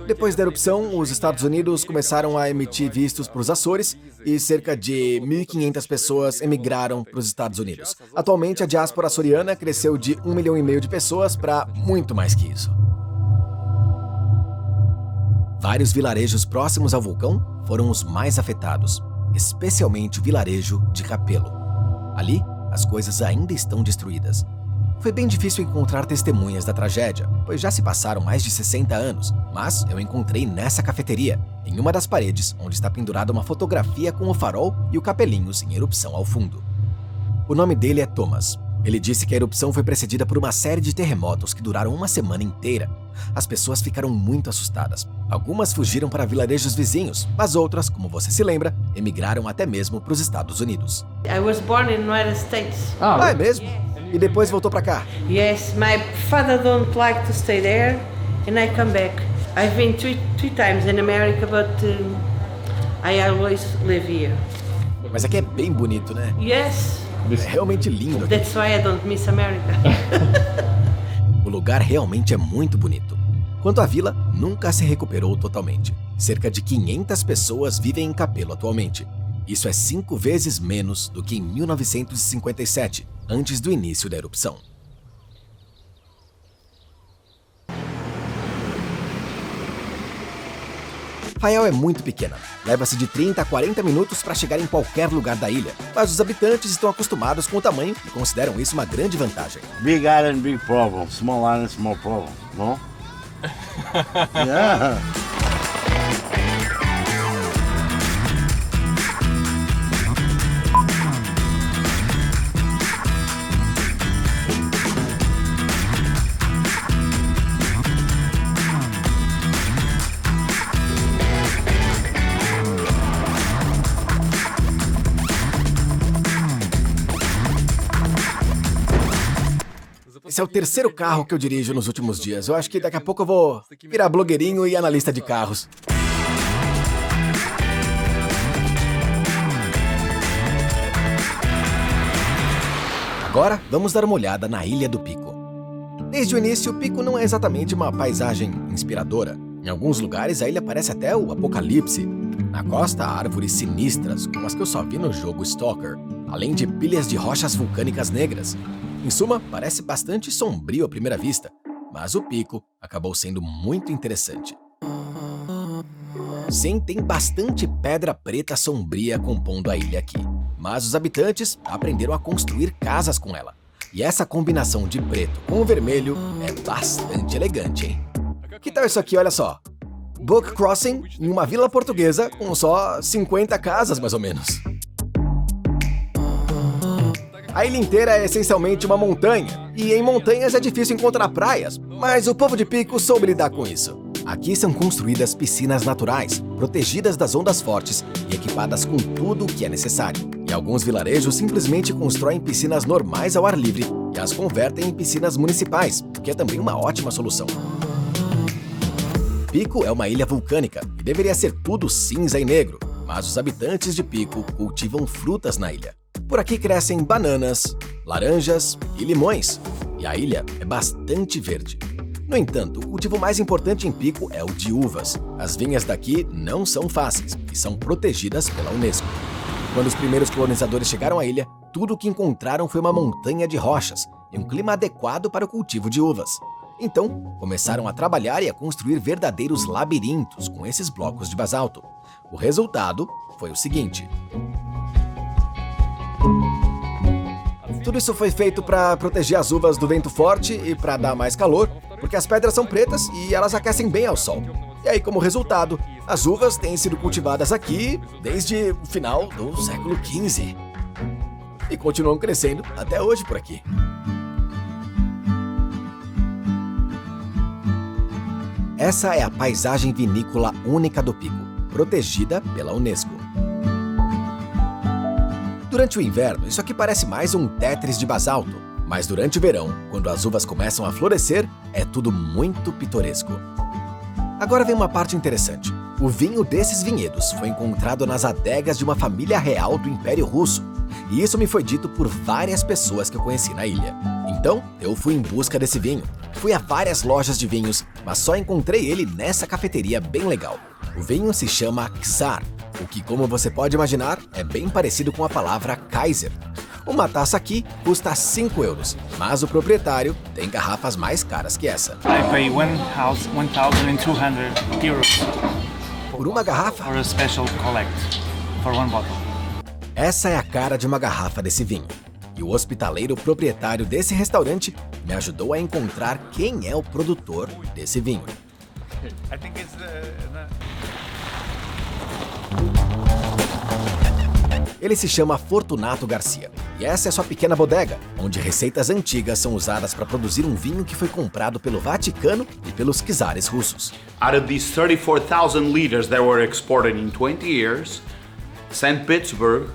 Speaker 1: Depois da erupção, os Estados Unidos começaram a emitir vistos para os Açores e cerca de 1.500 pessoas emigraram para os Estados Unidos. Atualmente, a diáspora açoriana cresceu de 1,5 milhão de pessoas para muito mais que isso. Vários vilarejos próximos ao vulcão foram os mais afetados, especialmente o vilarejo de Capelo. Ali, as coisas ainda estão destruídas. Foi bem difícil encontrar testemunhas da tragédia, pois já se passaram mais de 60 anos, mas eu encontrei nessa cafeteria, em uma das paredes, onde está pendurada uma fotografia com o farol e o Capelinhos em erupção ao fundo. O nome dele é Thomas. Ele disse que a erupção foi precedida por uma série de terremotos que duraram uma semana inteira. As pessoas ficaram muito assustadas. Algumas fugiram para vilarejos vizinhos, mas outras, como você se lembra, emigraram até mesmo para os Estados Unidos.
Speaker 3: I was born in United States.
Speaker 1: Ah, é mesmo? E depois voltou para cá?
Speaker 3: Yes, my father don't like to stay there, and I come back. I've been three times in America, but I always live here.
Speaker 1: Mas aqui é bem bonito, né?
Speaker 3: Yes.
Speaker 1: É realmente lindo aqui.
Speaker 3: That's why I don't miss America.
Speaker 1: O lugar realmente é muito bonito. Quanto à vila, nunca se recuperou totalmente. Cerca de 500 pessoas vivem em Capelo atualmente. Isso é 5 vezes menos do que em 1957, antes do início da erupção. Faial é muito pequena. Leva-se de 30 a 40 minutos para chegar em qualquer lugar da ilha, mas os habitantes estão acostumados com o tamanho e consideram isso uma grande vantagem.
Speaker 4: Big island, big problem. Small island, small problem. No? Yeah.
Speaker 1: Esse é o terceiro carro que eu dirijo nos últimos dias. Eu acho que daqui a pouco eu vou virar blogueirinho e analista de carros. Agora, vamos dar uma olhada na Ilha do Pico. Desde o início, o Pico não é exatamente uma paisagem inspiradora. Em alguns lugares, a ilha parece até o apocalipse. Na costa, há árvores sinistras, como as que eu só vi no jogo Stalker, além de pilhas de rochas vulcânicas negras. Em suma, parece bastante sombrio à primeira vista, mas o Pico acabou sendo muito interessante. Sim, tem bastante pedra preta sombria compondo a ilha aqui, mas os habitantes aprenderam a construir casas com ela. E essa combinação de preto com vermelho é bastante elegante, hein? Que tal isso aqui, olha só? Book Crossing em uma vila portuguesa com só 50 casas, mais ou menos. A ilha inteira é essencialmente uma montanha, e em montanhas é difícil encontrar praias, mas o povo de Pico soube lidar com isso. Aqui são construídas piscinas naturais, protegidas das ondas fortes e equipadas com tudo o que é necessário. E alguns vilarejos simplesmente constroem piscinas normais ao ar livre e as convertem em piscinas municipais, o que é também uma ótima solução. Pico é uma ilha vulcânica e deveria ser tudo cinza e negro, mas os habitantes de Pico cultivam frutas na ilha. Por aqui crescem bananas, laranjas e limões, e a ilha é bastante verde. No entanto, o cultivo mais importante em Pico é o de uvas. As vinhas daqui não são fáceis e são protegidas pela Unesco. Quando os primeiros colonizadores chegaram à ilha, tudo o que encontraram foi uma montanha de rochas e um clima adequado para o cultivo de uvas. Então, começaram a trabalhar e a construir verdadeiros labirintos com esses blocos de basalto. O resultado foi o seguinte. Tudo isso foi feito para proteger as uvas do vento forte e para dar mais calor, porque as pedras são pretas e elas aquecem bem ao sol. E aí, como resultado, as uvas têm sido cultivadas aqui desde o final do século XV. E continuam crescendo até hoje por aqui. Essa é a paisagem vinícola única do Pico, protegida pela Unesco. Durante o inverno, isso aqui parece mais um Tetris de basalto, mas durante o verão, quando as uvas começam a florescer, é tudo muito pitoresco. Agora vem uma parte interessante. O vinho desses vinhedos foi encontrado nas adegas de uma família real do Império Russo, e isso me foi dito por várias pessoas que eu conheci na ilha. Então, eu fui em busca desse vinho. Fui a várias lojas de vinhos, mas só encontrei ele nessa cafeteria bem legal. O vinho se chama Czar, o que, como você pode imaginar, é bem parecido com a palavra Kaiser. Uma taça aqui custa 5 euros, mas o proprietário tem garrafas mais caras que essa.
Speaker 5: I pay 1,200 euros
Speaker 1: Por uma garrafa?
Speaker 5: for a special collect for one bottle.
Speaker 1: Essa é a cara de uma garrafa desse vinho. E o hospitaleiro proprietário desse restaurante me ajudou a encontrar quem é o produtor desse vinho. Ele se chama Fortunato Garcia, e essa é sua pequena bodega, onde receitas antigas são usadas para produzir um vinho que foi comprado pelo Vaticano e pelos czares russos.
Speaker 6: Out of these 34,000 liters that were exported in 20 years, St. Petersburg,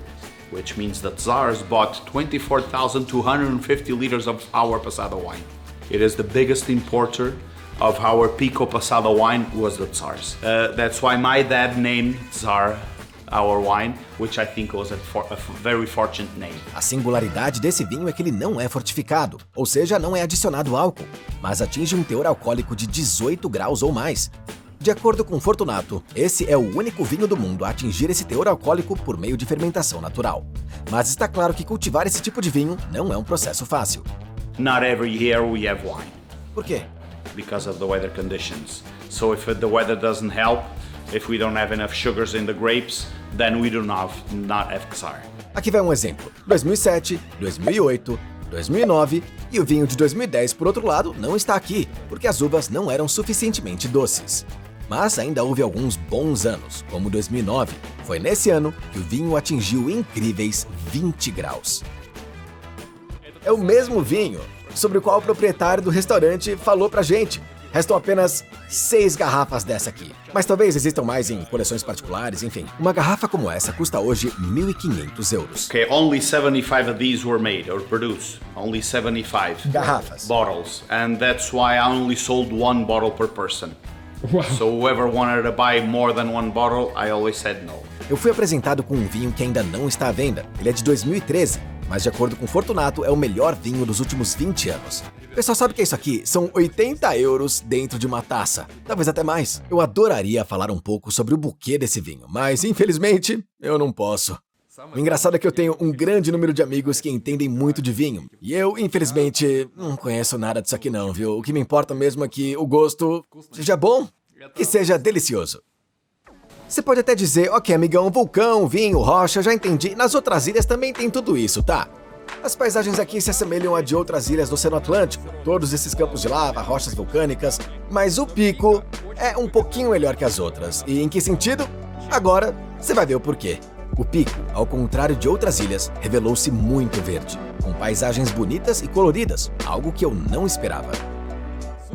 Speaker 6: which means the Tsars, bought 24,250 liters of our Passada wine. It is the biggest importer of our Pico Passada wine was the Tsars. That's why my dad named Tsar our wine, which I think was a very fortunate name.
Speaker 1: A singularidade desse vinho é que ele não é fortificado, ou seja, não é adicionado álcool, mas atinge um teor alcoólico de 18 graus ou mais. De acordo com Fortunato, esse é o único vinho do mundo a atingir esse teor alcoólico por meio de fermentação natural. Mas está claro que cultivar esse tipo de vinho não é um processo fácil.
Speaker 6: Not every year we have wine.
Speaker 1: Por quê?
Speaker 6: Because of the weather conditions. So if the weather doesn't help, if we don't have enough sugars in the grapes, then we do not have Czar.
Speaker 1: Aqui vai um exemplo. 2007, 2008, 2009 e o vinho de 2010, por outro lado, não está aqui, porque as uvas não eram suficientemente doces. Mas ainda houve alguns bons anos, como 2009. Foi nesse ano que o vinho atingiu incríveis 20 graus. É o mesmo vinho sobre o qual o proprietário do restaurante falou pra gente. Restam apenas 6 garrafas dessa aqui. Mas talvez existam mais em coleções particulares, enfim. Uma garrafa como essa custa hoje 1.500 euros.
Speaker 6: Okay, only 75 of these were made or produced. Only 75
Speaker 1: Garrafas.
Speaker 6: bottles. And that's why I only sold 1 bottle per person. So whoever wanted to buy more than 1 bottle, I always said no.
Speaker 1: Eu fui apresentado com um vinho que ainda não está à venda. Ele é de 2013, mas de acordo com Fortunato, é o melhor vinho dos últimos 20 anos. O pessoal sabe o que é isso aqui? São 80 euros dentro de uma taça. Talvez até mais. Eu adoraria falar um pouco sobre o buquê desse vinho, mas infelizmente eu não posso. O engraçado é que eu tenho um grande número de amigos que entendem muito de vinho. E eu, infelizmente, não conheço nada disso aqui não, viu? O que me importa mesmo é que o gosto seja bom e seja delicioso. Você pode até dizer, ok, amigão, vulcão, vinho, rocha, já entendi. Nas outras ilhas também tem tudo isso, tá? As paisagens aqui se assemelham a de outras ilhas do Oceano Atlântico, todos esses campos de lava, rochas vulcânicas, mas o Pico é um pouquinho melhor que as outras. E em que sentido? Agora você vai ver o porquê. O Pico, ao contrário de outras ilhas, revelou-se muito verde, com paisagens bonitas e coloridas, algo que eu não esperava.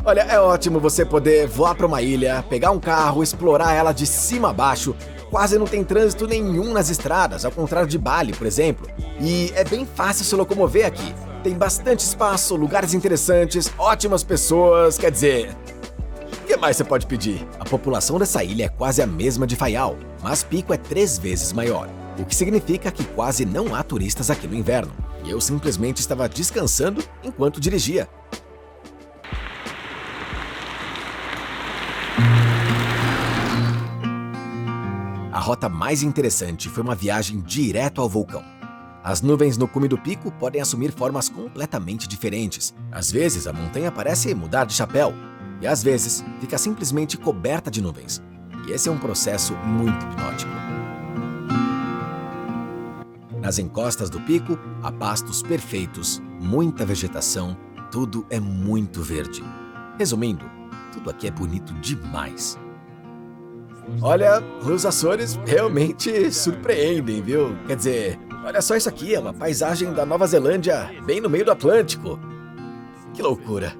Speaker 1: Olha, é ótimo você poder voar para uma ilha, pegar um carro, explorar ela de cima a baixo. Quase não tem trânsito nenhum nas estradas, ao contrário de Bali, por exemplo. E é bem fácil se locomover aqui. Tem bastante espaço, lugares interessantes, ótimas pessoas, quer dizer... O que mais você pode pedir? A população dessa ilha é quase a mesma de Faial, mas Pico é 3 vezes maior, o que significa que quase não há turistas aqui no inverno. E eu simplesmente estava descansando enquanto dirigia. A rota mais interessante foi uma viagem direto ao vulcão. As nuvens no cume do pico podem assumir formas completamente diferentes. Às vezes, a montanha parece mudar de chapéu, e às vezes fica simplesmente coberta de nuvens. E esse é um processo muito hipnótico. Nas encostas do pico, há pastos perfeitos, muita vegetação, tudo é muito verde. Resumindo, tudo aqui é bonito demais. Olha, os Açores realmente surpreendem, viu? Quer dizer, olha só isso aqui, é uma paisagem da Nova Zelândia, bem no meio do Atlântico. Que loucura!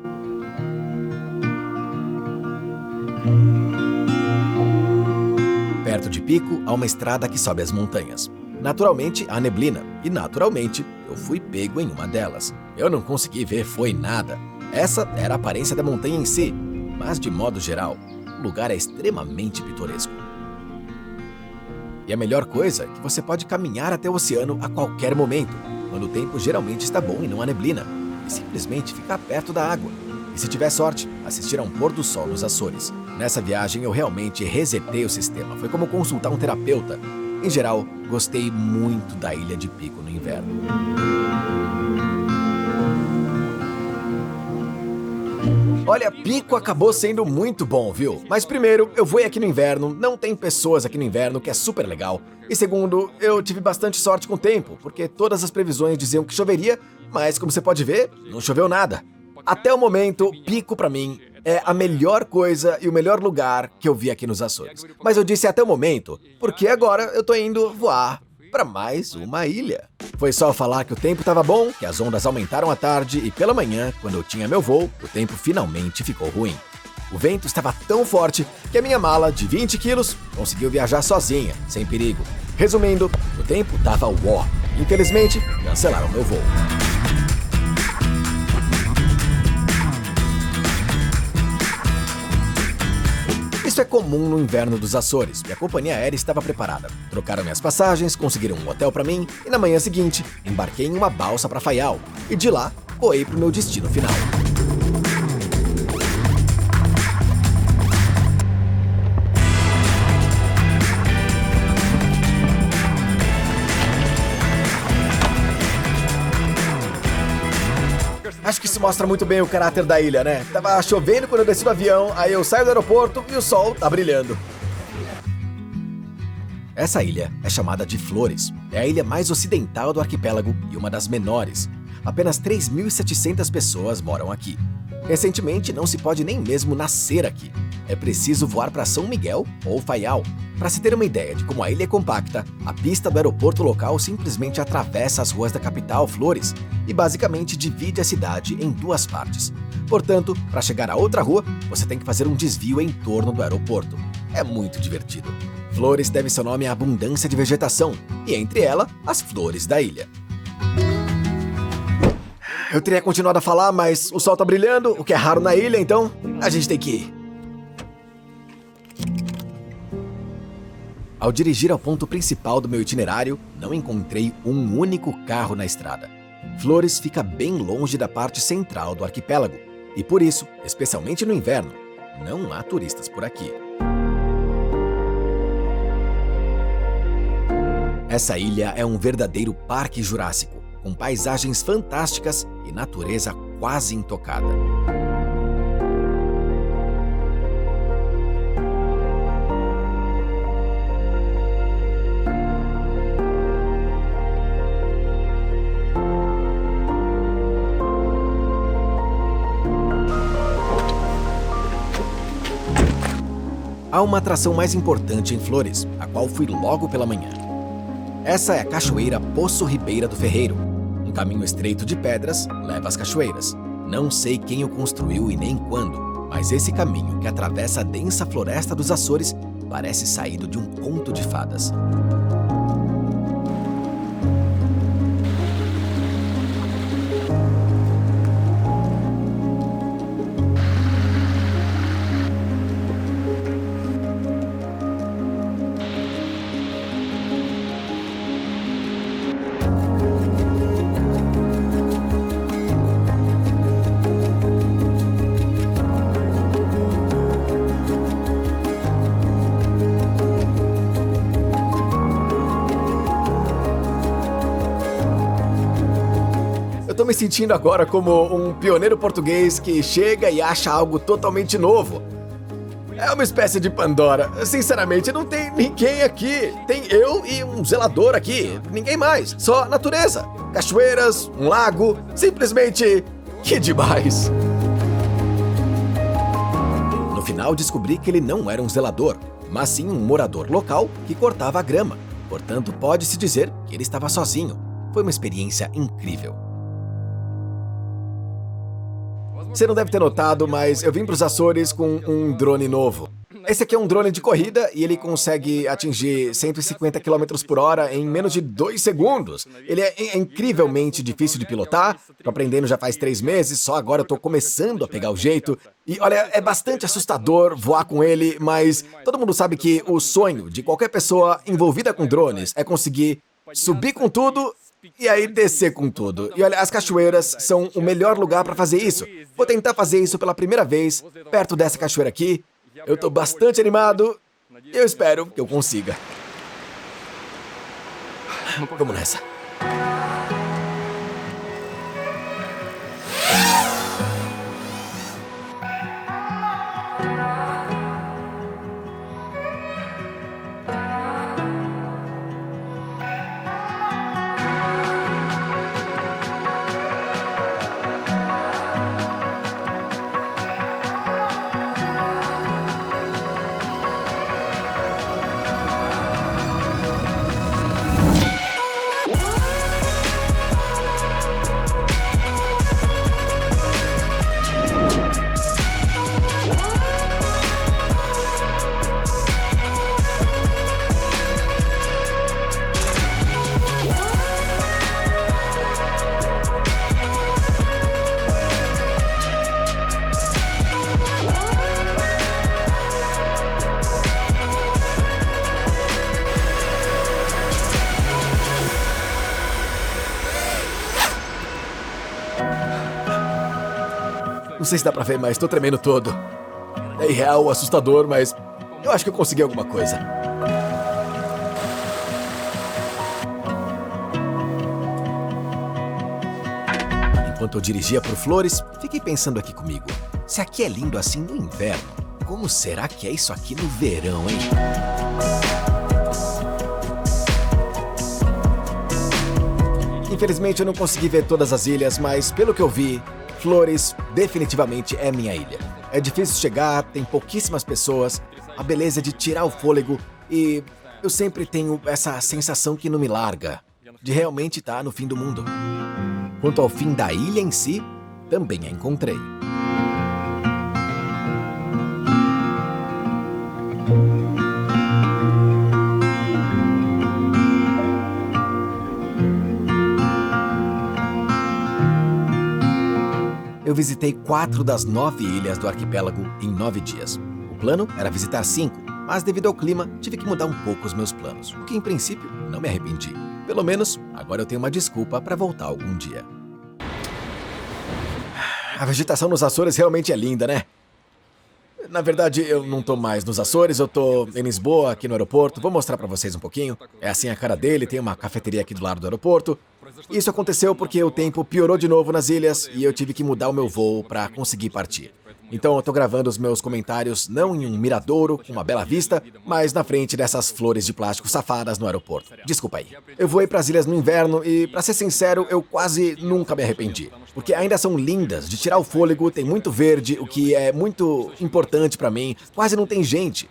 Speaker 1: Perto de Pico, há uma estrada que sobe as montanhas. Naturalmente, há neblina, e naturalmente, eu fui pego em uma delas. Eu não consegui ver foi nada. Essa era a aparência da montanha em si, mas de modo geral, o lugar é extremamente pitoresco. E a melhor coisa é que você pode caminhar até o oceano a qualquer momento, quando o tempo geralmente está bom e não há neblina, e simplesmente ficar perto da água. E se tiver sorte, assistir a um pôr do sol nos Açores. Nessa viagem eu realmente resetei o sistema, foi como consultar um terapeuta. Em geral, gostei muito da Ilha de Pico no inverno. Olha, Pico acabou sendo muito bom, viu? Mas primeiro, eu voei aqui no inverno, não tem pessoas aqui no inverno, que é super legal. E segundo, eu tive bastante sorte com o tempo, porque todas as previsões diziam que choveria, mas como você pode ver, não choveu nada. Até o momento, Pico pra mim é a melhor coisa e o melhor lugar que eu vi aqui nos Açores. Mas eu disse até o momento, porque agora eu tô indo voar para mais uma ilha. Foi só falar que o tempo estava bom, que as ondas aumentaram à tarde e pela manhã, quando eu tinha meu voo, o tempo finalmente ficou ruim. O vento estava tão forte que a minha mala de 20 quilos conseguiu viajar sozinha, sem perigo. Resumindo, o tempo estava uó. Infelizmente, cancelaram meu voo. Isso é comum no inverno dos Açores, e a companhia aérea estava preparada. Trocaram minhas passagens, conseguiram um hotel para mim, e na manhã seguinte, embarquei em uma balsa para Faial, e de lá, voei para o meu destino final. Acho que isso mostra muito bem o caráter da ilha, né? Tava chovendo quando eu desci do avião, aí eu saio do aeroporto e o sol tá brilhando. Essa ilha é chamada de Flores. É a ilha mais ocidental do arquipélago e uma das menores. Apenas 3.700 pessoas moram aqui. Recentemente, não se pode nem mesmo nascer aqui. é preciso voar para São Miguel ou Faial. Para se ter uma ideia de como a ilha é compacta, a pista do aeroporto local simplesmente atravessa as ruas da capital, Flores, e basicamente divide a cidade em duas partes. Portanto, para chegar a outra rua, você tem que fazer um desvio em torno do aeroporto. É muito divertido. Flores deve seu nome à abundância de vegetação, e entre ela, as flores da ilha. Eu teria continuado a falar, mas o sol tá brilhando, o que é raro na ilha, então a gente tem que ir. Ao dirigir ao ponto principal do meu itinerário, não encontrei um único carro na estrada. Flores fica bem longe da parte central do arquipélago, e por isso, especialmente no inverno, não há turistas por aqui. Essa ilha é um verdadeiro parque jurássico, com paisagens fantásticas e natureza quase intocada. Há uma atração mais importante em Flores, a qual fui logo pela manhã. Essa é a Cachoeira Poço Ribeira do Ferreiro. Um caminho estreito de pedras leva às cachoeiras. Não sei quem o construiu e nem quando, mas esse caminho que atravessa a densa floresta dos Açores parece saído de um conto de fadas. Eu tô me sentindo agora como um pioneiro português que chega e acha algo totalmente novo. É uma espécie de Pandora. Sinceramente, não tem ninguém aqui. Tem eu e um zelador aqui. Ninguém mais. Só natureza. Cachoeiras, um lago. Simplesmente, que demais. No final, descobri que ele não era um zelador, mas sim um morador local que cortava a grama. Portanto, pode-se dizer que ele estava sozinho. Foi uma experiência incrível. Você não deve ter notado, mas eu vim para os Açores com um drone novo. Esse aqui é um drone de corrida e ele consegue atingir 150 km por hora em menos de 2 segundos. Ele é incrivelmente difícil de pilotar. Tô aprendendo já faz 3 meses, só agora eu tô começando a pegar o jeito. E olha, é bastante assustador voar com ele, mas todo mundo sabe que o sonho de qualquer pessoa envolvida com drones é conseguir subir com tudo e aí descer com tudo. E olha, as cachoeiras são o melhor lugar para fazer isso. Vou tentar fazer isso pela primeira vez, perto dessa cachoeira aqui. Eu tô bastante animado e eu espero que eu consiga. Vamos nessa. Não sei se dá pra ver, mas tô tremendo todo. É irreal, assustador, mas eu acho que eu consegui alguma coisa. Enquanto eu dirigia por Flores, fiquei pensando aqui comigo. Se aqui é lindo assim no inverno, como será que é isso aqui no verão, hein? Infelizmente eu não consegui ver todas as ilhas, mas pelo que eu vi, Flores definitivamente é minha ilha. É difícil chegar, tem pouquíssimas pessoas, a beleza de tirar o fôlego e eu sempre tenho essa sensação que não me larga, de realmente estar no fim do mundo. Quanto ao fim da ilha em si, também a encontrei. Eu visitei 4 das 9 ilhas do arquipélago em 9 dias. O plano era visitar 5, mas devido ao clima, tive que mudar um pouco os meus planos, o que em princípio não me arrependi. Pelo menos, agora eu tenho uma desculpa para voltar algum dia. A vegetação nos Açores realmente é linda, né? Na verdade, eu não tô mais nos Açores, eu tô em Lisboa, aqui no aeroporto. Vou mostrar pra vocês um pouquinho. É assim a cara dele, tem uma cafeteria aqui do lado do aeroporto. Isso aconteceu porque o tempo piorou de novo nas ilhas e eu tive que mudar o meu voo pra conseguir partir. Então eu tô gravando os meus comentários não em um miradouro com uma bela vista, mas na frente dessas flores de plástico safadas no aeroporto. Desculpa aí. Eu voei pras ilhas no inverno e, pra ser sincero, eu quase nunca me arrependi. Porque ainda são lindas, de tirar o fôlego, tem muito verde, o que é muito importante pra mim, quase não tem gente.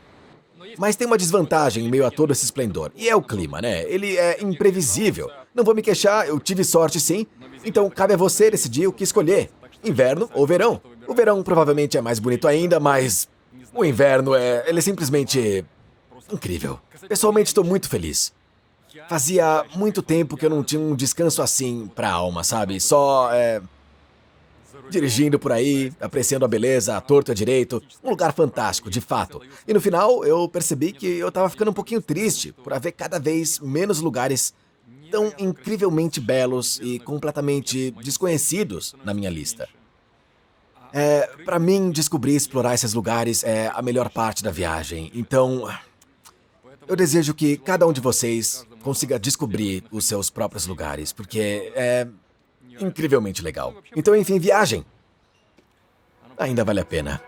Speaker 1: Mas tem uma desvantagem em meio a todo esse esplendor, e é o clima, né? Ele é imprevisível. Não vou me queixar, eu tive sorte sim, então cabe a você decidir o que escolher, inverno ou verão. O verão provavelmente é mais bonito ainda, mas o inverno ele é simplesmente incrível. Pessoalmente estou muito feliz. Fazia muito tempo que eu não tinha um descanso assim pra alma, sabe? Só, dirigindo por aí, apreciando a beleza, a torto e a direito. Um lugar fantástico, de fato. E no final, eu percebi que eu tava ficando um pouquinho triste por haver cada vez menos lugares tão incrivelmente belos e completamente desconhecidos na minha lista. Pra mim, descobrir e explorar esses lugares é a melhor parte da viagem. Então, eu desejo que cada um de vocês consiga descobrir os seus próprios lugares, porque é incrivelmente legal. Então, enfim, viagem. Ainda vale a pena.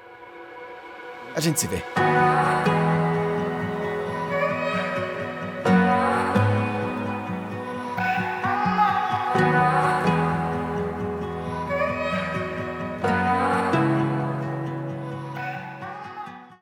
Speaker 1: A gente se vê.